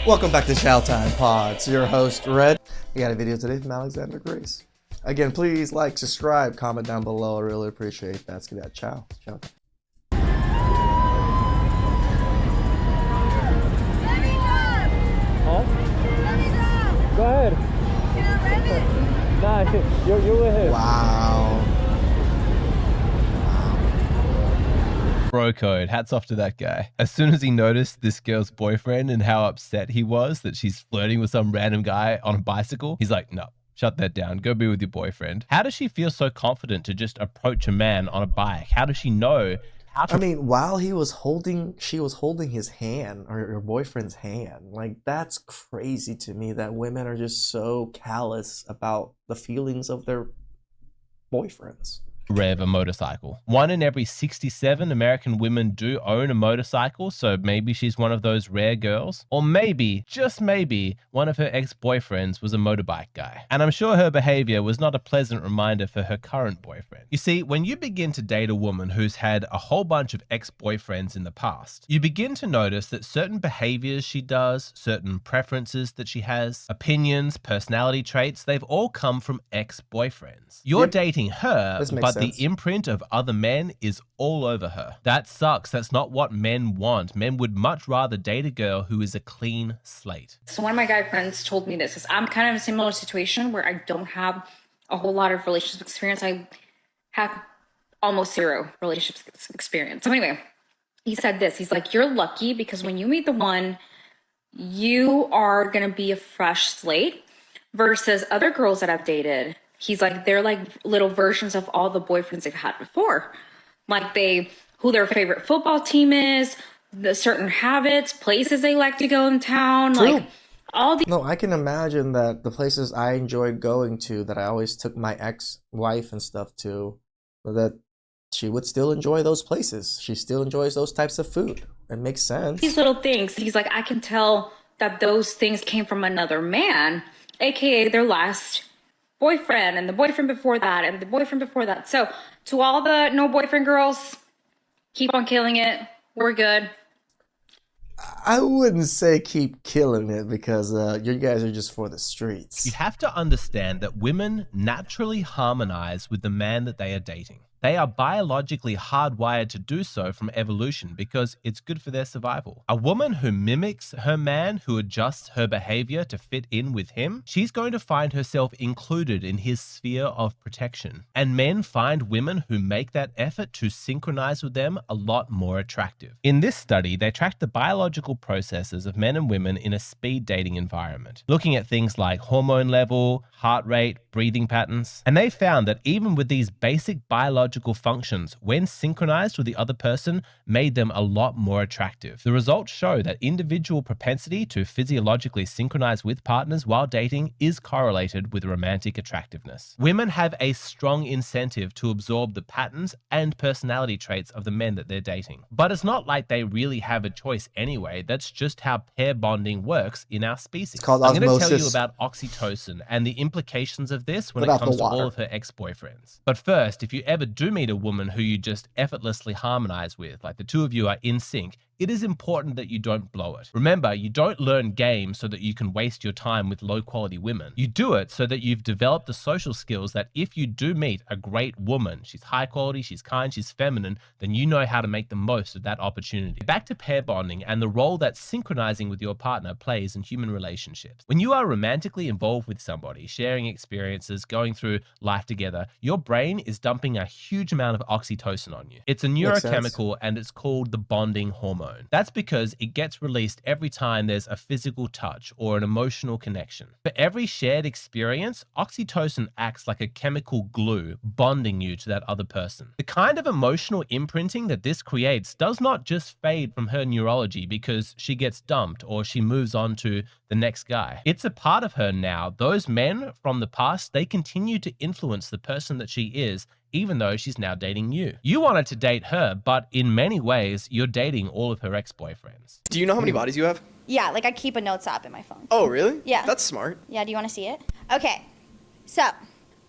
Welcome back to TheChowTimePod. It's your host, Red. We got a video today from Alexander Grace. Again, please like, subscribe, comment down below. I really appreciate that. Let's get that. Ciao. Ciao. Huh? Go ahead. Nah, you're with him. Wow. Bro code. Hats off to that guy. As soon as he noticed this girl's boyfriend and how upset he was that she's flirting with some random guy on a bicycle, he's like, no, shut that down. Go be with your boyfriend. How does she feel so confident to just approach a man on a bike? How does she know how to... I mean, while she was holding his hand, or her boyfriend's hand. Like, that's crazy to me that women are just so callous about the feelings of their boyfriends. rev a motorcycle. 1 in every 67 American women do own a motorcycle, so maybe she's one of those rare girls. Or maybe, just maybe, one of her ex-boyfriends was a motorbike guy. And I'm sure her behavior was not a pleasant reminder for her current boyfriend. You see, when you begin to date a woman who's had a whole bunch of ex-boyfriends in the past, you begin to notice that certain behaviors she does, certain preferences that she has, opinions, personality traits, they've all come from ex-boyfriends. You're dating her, but the imprint of other men is all over her. That sucks. That's not what men want. Men would much rather date a girl who is a clean slate. So one of my guy friends told me this, because I'm kind of in a similar situation where I don't have a whole lot of relationship experience. I have almost zero relationship experience. So anyway, he said this. He's like, you're lucky because when you meet the one, you are going to be a fresh slate versus other girls that I've dated. He's like, they're like little versions of all the boyfriends they've had before. Like who their favorite football team is, the certain habits, places they like to go in town. True. Like all the... No, I can imagine that the places I enjoyed going to, that I always took my ex-wife and stuff to, that she would still enjoy those places. She still enjoys those types of food. It makes sense. These little things. He's like, I can tell that those things came from another man, aka their last boyfriend and the boyfriend before that and the boyfriend before that. So to all the no boyfriend girls, keep on killing it. We're good. I wouldn't say keep killing it because you guys are just for the streets. You have to understand that women naturally harmonize with the man that they are dating. They are biologically hardwired to do so from evolution because it's good for their survival. A woman who mimics her man, who adjusts her behavior to fit in with him, she's going to find herself included in his sphere of protection. And men find women who make that effort to synchronize with them a lot more attractive. In this study, they tracked the biological processes of men and women in a speed dating environment, looking at things like hormone level, heart rate, breathing patterns. And they found that even with these basic biological functions, when synchronized with the other person, made them a lot more attractive. The results show that individual propensity to physiologically synchronize with partners while dating is correlated with romantic attractiveness. Women have a strong incentive to absorb the patterns and personality traits of the men that they're dating. But it's not like they really have a choice anyway. That's just how pair bonding works in our species. It's called I'm going to osmosis. tell you about oxytocin and the implications of this when it comes to all of her ex-boyfriends. But first, if you ever do meet a woman who you just effortlessly harmonize with, like the two of you are in sync, it is important that you don't blow it. Remember, you don't learn games so that you can waste your time with low-quality women. You do it so that you've developed the social skills that if you do meet a great woman, she's high quality, she's kind, she's feminine, then you know how to make the most of that opportunity. Back to pair bonding and the role that synchronizing with your partner plays in human relationships. When you are romantically involved with somebody, sharing experiences, going through life together, your brain is dumping a huge amount of oxytocin on you. It's a neurochemical and it's called the bonding hormone. That's because it gets released every time there's a physical touch or an emotional connection. For every shared experience, oxytocin acts like a chemical glue, bonding you to that other person. The kind of emotional imprinting that this creates does not just fade from her neurology because she gets dumped or she moves on to the next guy. It's a part of her now. Those men from the past, they continue to influence the person that she is, even though she's now dating you. You wanted to date her, but in many ways, you're dating all of her ex-boyfriends. Do you know how many bodies you have? Yeah, like I keep a notes app in my phone. Oh, really? Yeah. That's smart. Yeah, do you want to see it? Okay, so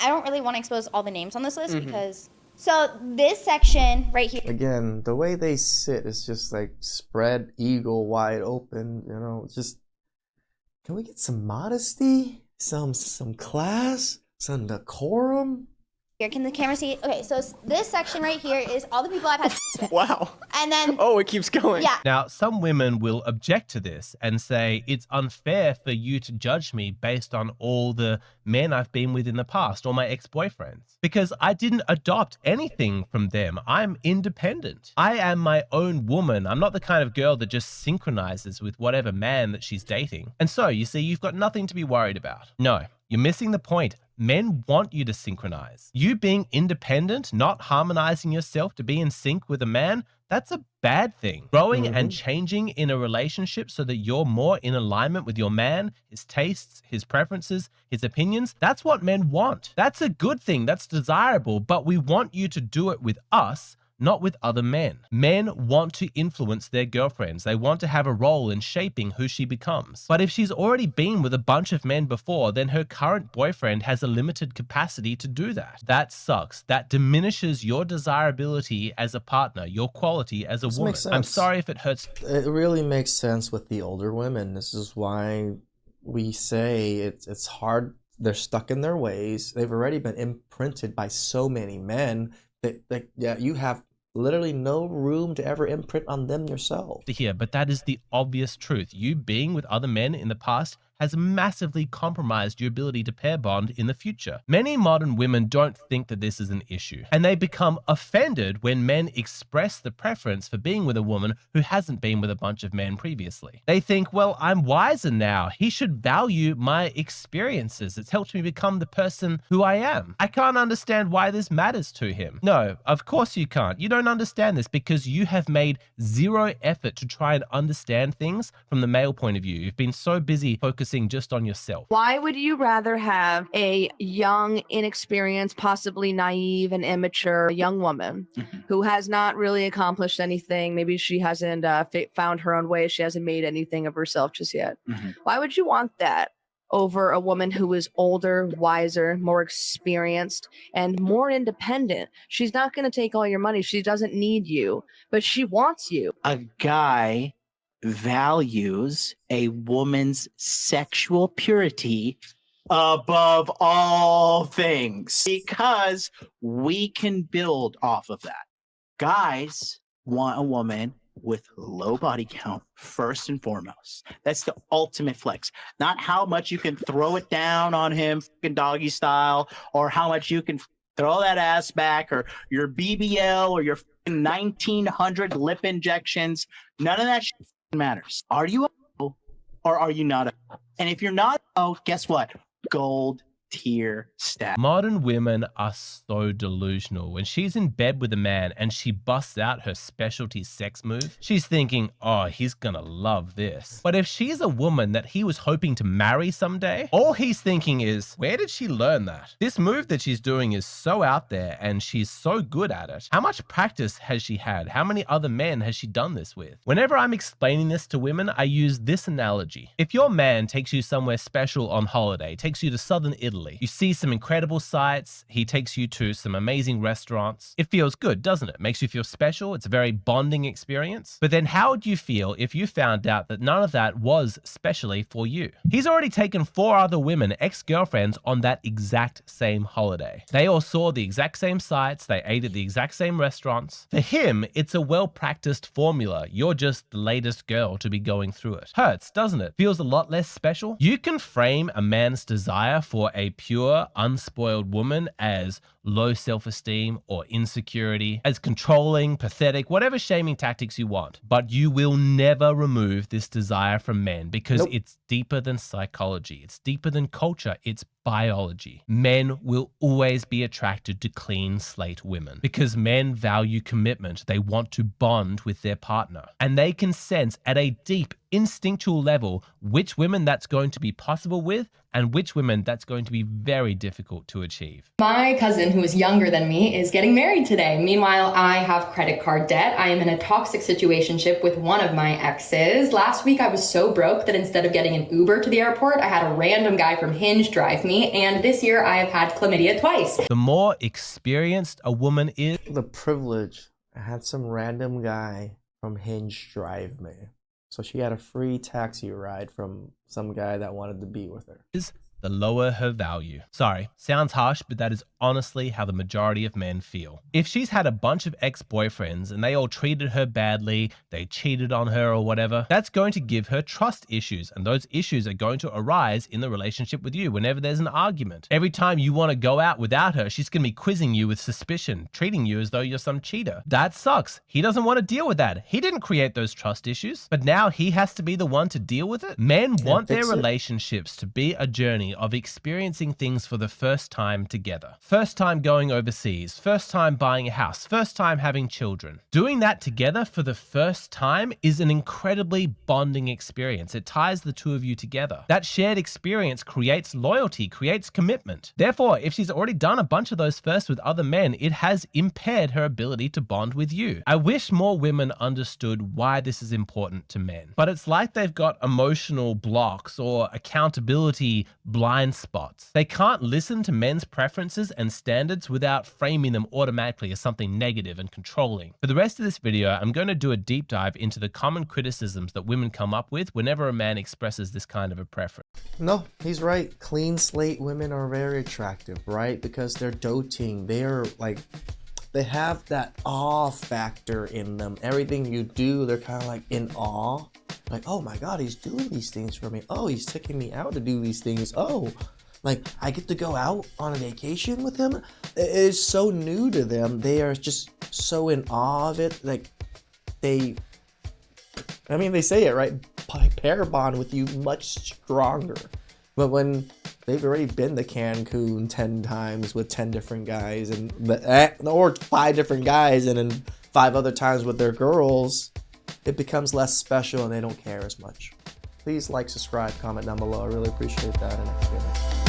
I don't really want to expose all the names on this list because... So this section right here... Again, the way they sit is just like spread eagle wide open, you know, just... Can we get some modesty? Some class? Some decorum? Here, can the camera see? Okay, so this section right here is all the people I've had sex with. Wow. And then... Oh, it keeps going. Yeah. Now, some women will object to this and say, it's unfair for you to judge me based on all the men I've been with in the past or my ex-boyfriends, because I didn't adopt anything from them. I'm independent. I am my own woman. I'm not the kind of girl that just synchronizes with whatever man that she's dating. And so, you see, you've got nothing to be worried about. No, you're missing the point. Men want you to synchronize. You being independent, not harmonizing yourself to be in sync with a man, that's a bad thing. Growing and changing in a relationship so that you're more in alignment with your man, his tastes, his preferences, his opinions, that's what men want. That's a good thing. That's desirable, but we want you to do it with us, not with other men. Men want to influence their girlfriends. They want to have a role in shaping who she becomes. But if she's already been with a bunch of men before, then her current boyfriend has a limited capacity to do that. That sucks. That diminishes your desirability as a partner, your quality as a woman. I'm sorry if it hurts. It really makes sense with the older women. This is why we say it's hard. They're stuck in their ways. They've already been imprinted by so many men that you have literally no room to ever imprint on them yourself. Here, but that is the obvious truth. You being with other men in the past has massively compromised your ability to pair bond in the future. Many modern women don't think that this is an issue, and they become offended when men express the preference for being with a woman who hasn't been with a bunch of men previously. They think, well, I'm wiser now. He should value my experiences. It's helped me become the person who I am. I can't understand why this matters to him. No, of course you can't. You don't understand this because you have made zero effort to try and understand things from the male point of view. You've been so busy focusing just on yourself. Why would you rather have a young, inexperienced, possibly naive and immature young woman who has not really accomplished anything? Maybe she hasn't found her own way. She hasn't made anything of herself just yet. Why would you want that over a woman who is older, wiser, more experienced, and more independent? She's not going to take all your money. She doesn't need you, but she wants you. A guy values a woman's sexual purity above all things because we can build off of that. Guys want a woman with low body count first and foremost. That's the ultimate flex. Not how much you can throw it down on him fucking doggy style, or how much you can throw that ass back, or your BBL, or your 1900 lip injections. None of that shit matters. Are you a or are you not a? And if you're not, guess what? Gold tier status. Modern women are so delusional. When she's in bed with a man and she busts out her specialty sex move, she's thinking, oh, he's gonna love this. But if she's a woman that he was hoping to marry someday, all he's thinking is, where did she learn that? This move that she's doing is so out there and she's so good at it. How much practice has she had? How many other men has she done this with? Whenever I'm explaining this to women, I use this analogy. If your man takes you somewhere special on holiday, takes you to southern Italy, you see some incredible sights, he takes you to some amazing restaurants. It feels good, doesn't it? Makes you feel special. It's a very bonding experience. But then how would you feel if you found out that none of that was specially for you? He's already taken 4 other women, ex-girlfriends, on that exact same holiday. They all saw the exact same sights. They ate at the exact same restaurants. For him, it's a well-practiced formula. You're just the latest girl to be going through it. Hurts, doesn't it? Feels a lot less special. You can frame a man's desire for a pure, unspoiled woman as low self-esteem or insecurity, as controlling, pathetic, whatever shaming tactics you want. But you will never remove this desire from men because it's deeper than psychology. It's deeper than culture. It's biology. Men will always be attracted to clean slate women because men value commitment. They want to bond with their partner, and they can sense at a deep instinctual level which women that's going to be possible with and which women that's going to be very difficult to achieve. My cousin, who is younger than me, is getting married today. Meanwhile, I have credit card debt. I am in a toxic situationship with one of my exes. Last week, I was so broke that instead of getting an Uber to the airport, I had a random guy from Hinge drive me. And this year, I have had chlamydia twice. The more experienced a woman is, the privilege. I had some random guy from Hinge drive me. So she had a free taxi ride from some guy that wanted to be with her. The lower her value. Sorry, sounds harsh, but that is honestly how the majority of men feel. If she's had a bunch of ex-boyfriends and they all treated her badly, they cheated on her or whatever, that's going to give her trust issues, and those issues are going to arise in the relationship with you whenever there's an argument. Every time you want to go out without her, she's going to be quizzing you with suspicion, treating you as though you're some cheater. That sucks. He doesn't want to deal with that. He didn't create those trust issues, but now he has to be the one to deal with it. Men want their relationships to be a journey of experiencing things for the first time together. First time going overseas, first time buying a house, first time having children. Doing that together for the first time is an incredibly bonding experience. It ties the two of you together. That shared experience creates loyalty, creates commitment. Therefore, if she's already done a bunch of those firsts with other men, it has impaired her ability to bond with you. I wish more women understood why this is important to men, but it's like they've got emotional blocks or accountability blind spots. They can't listen to men's preferences and standards without framing them automatically as something negative and controlling. For the rest of this video, I'm going to do a deep dive into the common criticisms that women come up with whenever a man expresses this kind of a preference. No, he's right. Clean slate women are very attractive, right? Because they're doting. They're like, they have that awe factor in them. Everything you do, they're kind of like in awe. Like, oh my God, he's doing these things for me. Oh, he's taking me out to do these things. Oh, like I get to go out on a vacation with him. It is so new to them. They are just so in awe of it. Like they say it, right? Pair bond with you much stronger. But when they've already been to Cancun 10 times with 10 different guys or 5 different guys and then 5 other times with their girls, it becomes less special and they don't care as much. Please like, subscribe, comment down below. I really appreciate that. And